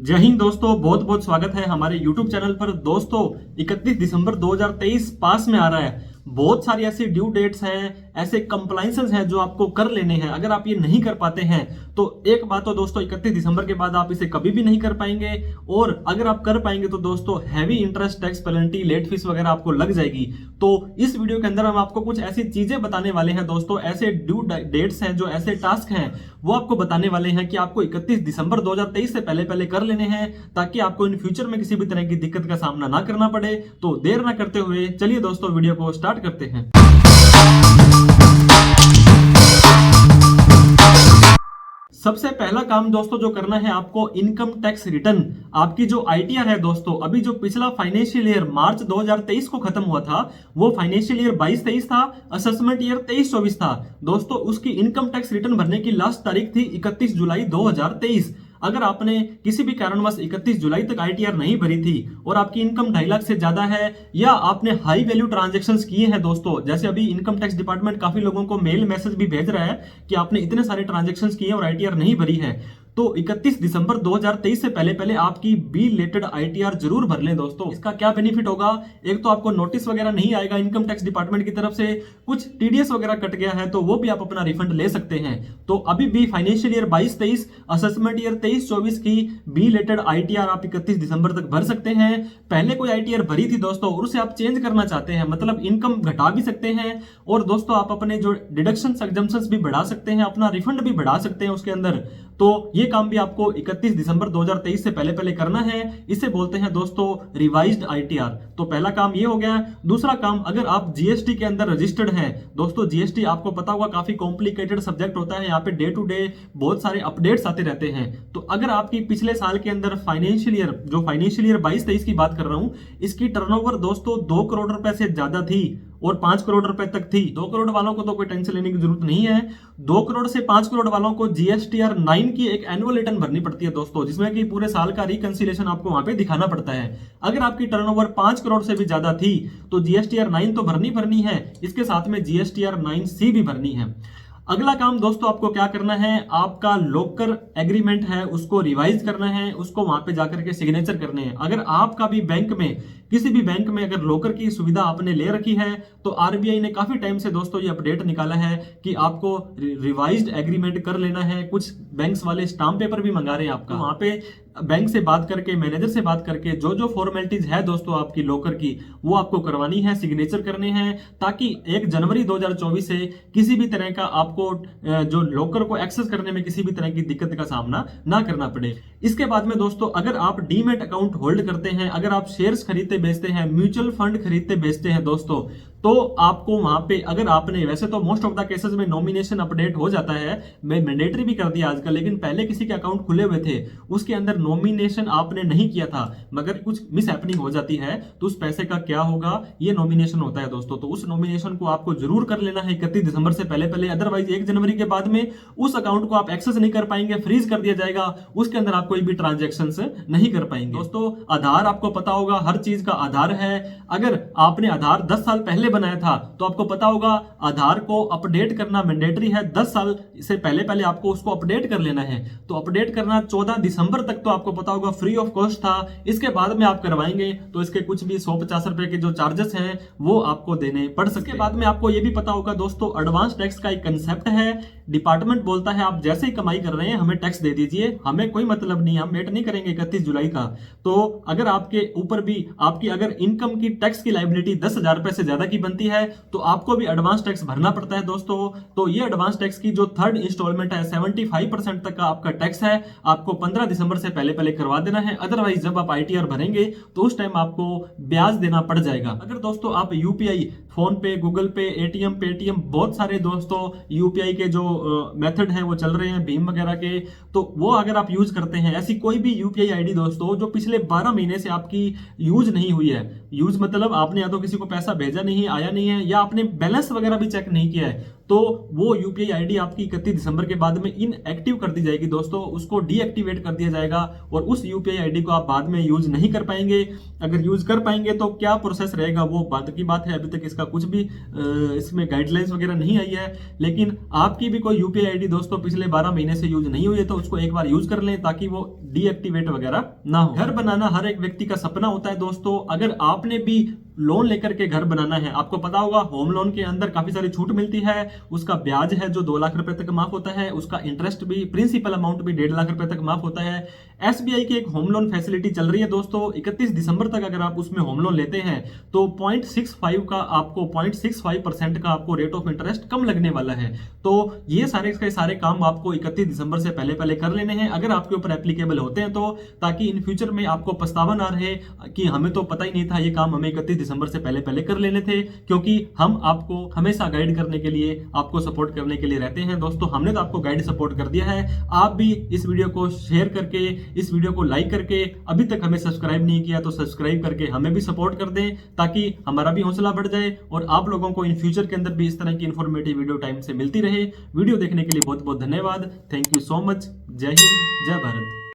जय हिंद दोस्तों, बहुत बहुत स्वागत है हमारे YouTube चैनल पर। दोस्तों 31 दिसंबर 2023 पास में आ रहा है। बहुत सारी ऐसी ड्यू डेट्स हैं, ऐसे कंप्लाइंसेस हैं जो आपको कर लेने हैं। अगर आप ये नहीं कर पाते हैं तो एक बात तो दोस्तों 31 दिसंबर के बाद आप इसे कभी भी नहीं कर पाएंगे, और अगर आप कर पाएंगे तो दोस्तों heavy interest, tax penalty, late fee वगैरह आपको लग जाएगी। तो इस वीडियो के अंदर हम आपको कुछ ऐसी चीजें बताने वाले हैं दोस्तों, ऐसे ड्यू डेट्स हैं, जो ऐसे टास्क हैं वो आपको बताने वाले हैं कि आपको 31 दिसंबर 2023 से पहले पहले कर लेने हैं, ताकि आपको इन फ्यूचर में किसी भी तरह की दिक्कत का सामना ना करना पड़े। तो देर ना करते हुए चलिए दोस्तों वीडियो को स्टार्ट करते हैं। सबसे पहला काम दोस्तों जो करना है आपको, इनकम टैक्स रिटर्न। आपकी जो आईटीआर है दोस्तों, अभी जो पिछला फाइनेंशियल ईयर मार्च 2023 को खत्म हुआ था, वो फाइनेंशियल ईयर 22-23 था, असेसमेंट ईयर 23-24 था दोस्तों। उसकी इनकम टैक्स रिटर्न भरने की लास्ट तारीख थी 31 जुलाई 2023। अगर आपने किसी भी कारणवश 31 जुलाई तक आईटीआर नहीं भरी थी और आपकी इनकम 2.5 लाख से ज्यादा है, या आपने हाई वैल्यू ट्रांजैक्शंस किए हैं दोस्तों, जैसे अभी इनकम टैक्स डिपार्टमेंट काफी लोगों को मेल मैसेज भी भेज रहा है कि आपने इतने सारे ट्रांजैक्शंस किए और आईटीआर नहीं भरी है, तो 31 दिसंबर 2023 से पहले पहले आपकी बी रिलेटेड आईटीआर जरूर भर लें दोस्तों। इसका क्या बेनिफिट होगा, एक तो आपको नोटिस वगैरह नहीं आएगा इनकम टैक्स डिपार्टमेंट की तरफ से, कुछ टीडीएस वगैरह कट गया है तो वो भी आप अपना रिफंड ले सकते हैं। तो अभी भी फाइनेंशियल ईयर 22-23, असेसमेंट ईयर 23-24 की बी रिलेटेड आईटीआर आप 31 दिसंबर तक भर सकते हैं। पहले कोई आईटीआर भरी थी दोस्तों और उसे आप चेंज करना चाहते हैं, मतलब इनकम घटा भी सकते हैं, और दोस्तों आप अपने जो डिडक्शंस एग्जम्पशंस भी बढ़ा सकते हैं, अपना रिफंड भी बढ़ा सकते हैं उसके अंदर। तो ये काम भी आपको 31 दिसंबर 2023 से पहले पहले करना है। इसे बोलते हैं दोस्तों रिवाइज्ड आईटीआर। तो पहला काम ये हो गया। दूसरा काम, अगर आप जीएसटी के अंदर रजिस्टर्ड हैं दोस्तों, जीएसटी आपको पता होगा काफी कॉम्प्लिकेटेड सब्जेक्ट होता है, यहाँ पे डे टू डे बहुत सारे अपडेट्स आते रहते हैं। तो अगर आपकी पिछले साल के अंदर फाइनेंशियल ईयर, जो फाइनेंशियल ईयर 22-23 की बात कर रहा हूं, इसकी टर्नओवर दोस्तों 2 करोड़ रुपए से ज्यादा थी और 5 करोड़ रुपए तक थी। 2 करोड़ वालों को तो कोई टेंशन लेने की जरूरत नहीं है। 2 करोड़ से 5 करोड़ वालों को जीएसटीआर 9 की एक एनुअल रिटर्न भरनी पड़ती है दोस्तों, जिसमें कि पूरे साल का रिकंसिलेशन आपको वहां पे दिखाना पड़ता है। अगर आपकी टर्नओवर 5 करोड़ से भी ज्यादा थी तो जीएसटीआर 9 तो भरनी है, इसके साथ में जीएसटीआर 9C भी भरनी है। अगला काम दोस्तों आपको क्या करना है, आपका लोकर एग्रीमेंट है उसको रिवाइज करना है, उसको वहां पे जाकर के सिग्नेचर करने हैं। अगर आपका भी बैंक में, किसी भी बैंक में अगर लोकर की सुविधा आपने ले रखी है, तो आरबीआई ने काफी टाइम से दोस्तों ये अपडेट निकाला है कि आपको रिवाइज्ड एग्रीमेंट कर लेना है। कुछ बैंक्स वाले स्टाम्प पेपर भी मंगा रहे हैं आपका, वहां पे बैंक से बात करके, मैनेजर से बात करके जो जो फॉर्मेलिटीज है दोस्तों आपकी लोकर की, वो आपको करवानी है, सिग्नेचर करने हैं, ताकि 1 जनवरी 2024 से किसी भी तरह का आपको जो लोकर को एक्सेस करने में किसी भी तरह की दिक्कत का सामना ना करना पड़े। इसके बाद में दोस्तों, अगर आप डीमैट अकाउंट होल्ड करते हैं, अगर आप शेयर्स खरीदते बेचते हैं, म्यूचुअल फंड खरीदते बेचते हैं दोस्तों, तो आपको वहां पे, अगर आपने, वैसे तो मोस्ट ऑफ द केसेस में नॉमिनेशन अपडेट हो जाता है, मैं मैंडेटरी भी कर दिया आजकल, लेकिन पहले किसी के अकाउंट खुले हुए थे उसके अंदर नॉमिनेशन आपने नहीं किया था, मगर कुछ मिस हैपनिंग हो जाती है तो उस पैसे का क्या होगा, ये नॉमिनेशन होता है दोस्तों। तो उस नॉमिनेशन को आपको जरूर कर लेना है 31 दिसंबर से पहले पहले, अदरवाइज 1 जनवरी के बाद में उस अकाउंट को आप एक्सेस नहीं कर पाएंगे, फ्रीज कर दिया जाएगा, उसके अंदर आप कोई भी ट्रांजेक्शन नहीं कर पाएंगे। दोस्तों आधार आपको पता होगा, हर चीज का आधार है। अगर आपने आधार 10 साल पहले बनाया था तो आपको पता होगा आधार को अपडेट करना मैंडेटरी है। 10 साल से पहले पहले आपको उसको अपडेट कर लेना है। तो अपडेट करना 14 दिसंबर तक तो आपको पता होगा फ्री ऑफ कॉस्ट था। इसके बाद में आप करवाएंगे तो इसके कुछ भी 150 रुपए के जो चार्जेस हैं वो आपको देने पड़ सकते हैं। इसके बाद में आपको ये भी पता होगा दोस्तों, एडवांस टैक्स का एक कंसेप्ट है। डिपार्टमेंट बोलता है आप जैसे ही कमाई कर रहे हैं हमें टैक्स दे दीजिए, हमें कोई मतलब नहीं, हम वेट नहीं करेंगे 31 जुलाई का। तो अगर आपके ऊपर भी आपकी अगर इनकम की टैक्स की लायबिलिटी 10,000 रुपए से ज्यादा की बनती है तो आपको भी एडवांस टैक्स भरना पड़ता है दोस्तों। तो ये एडवांस टैक्स की जो 3rd इंस्टॉलमेंट है, 75% तक का आपका टैक्स है, आपको 15 दिसंबर से पहले पहले करवा देना है। अदरवाइज जब आप आईटीआर भरेंगे तो उस टाइम आपको ब्याज देना पड़ जाएगा। अगर दोस्तों आप यूपीआई, फोन पे, गूगल पे, एटीएम, पेटीएम, बहुत सारे दोस्तों यूपीआई के जो मेथड है वो चल रहे हैं, भीम वगैरह के, तो वो अगर आप यूज करते हैं, ऐसी कोई भी यूपीआई आईडी दोस्तों जो पिछले 12 महीने से आपकी यूज नहीं हुई है, यूज मतलब आपने या तो किसी को पैसा भेजा नहीं, आया नहीं है, या आपने बैलेंस वगैरह भी चेक नहीं किया है, तो वो यूपीआई आईडी आपकी 31 दिसंबर के बाद में इनएक्टिव कर दी जाएगी दोस्तों, उसको डीएक्टिवेट कर दिया जाएगा और उस यूपीआई आईडी को आप बाद में यूज नहीं कर पाएंगे। अगर यूज कर पाएंगे तो क्या प्रोसेस रहेगा वो बाद की बात है, अभी तक इसका कुछ भी इसमें गाइडलाइंस वगैरह नहीं आई है। लेकिन आपकी भी कोई यूपीआई आईडी दोस्तों पिछले 12 महीने से यूज नहीं हुई है तो उसको एक बार यूज कर लें ताकि वो डीएक्टिवेट वगैरह ना हो। घर बनाना हर एक व्यक्ति का सपना होता है दोस्तों। अगर आपने भी लोन लेकर के घर बनाना है, आपको पता होगा होम लोन के अंदर काफी सारी छूट मिलती है, उसका ब्याज है जो 2 लाख रुपए तक माफ होता है, उसका इंटरेस्ट भी, प्रिंसिपल अमाउंट भी 1.5 लाख रुपए तक माफ होता है। एसबीआई की एक होम लोन फैसिलिटी चल रही है दोस्तों, 31 दिसंबर तक अगर आप उसमें होम लोन लेते हैं तो 0.65% का आपको रेट ऑफ इंटरेस्ट कम लगने वाला है। तो ये सारे के सारे काम आपको 31 दिसंबर से पहले पहले कर लेने हैं अगर आपके ऊपर एप्लीकेबल होते हैं तो, ताकि इन फ्यूचर में आपको पछतावा ना रहे कि हमें तो पता ही नहीं था, ये काम हमें 31 दिसंबर से पहले पहले कर लेने थे। क्योंकि हम आपको हमेशा गाइड करने के लिए, आपको सपोर्ट करने के लिए रहते हैं दोस्तों। हमने तो आपको गाइड सपोर्ट कर दिया है, आप भी इस वीडियो को शेयर करके, इस वीडियो को लाइक करके, अभी तक हमें सब्सक्राइब नहीं किया तो सब्सक्राइब करके हमें भी सपोर्ट कर दें ताकि हमारा भी हौसला बढ़ जाए और आप लोगों को इन फ्यूचर के अंदर भी इस तरह की इंफॉर्मेटिव वीडियो टाइम से मिलती रहे। वीडियो देखने के लिए बहुत बहुत धन्यवाद। Thank you so much. जय हिंद, जय भारत।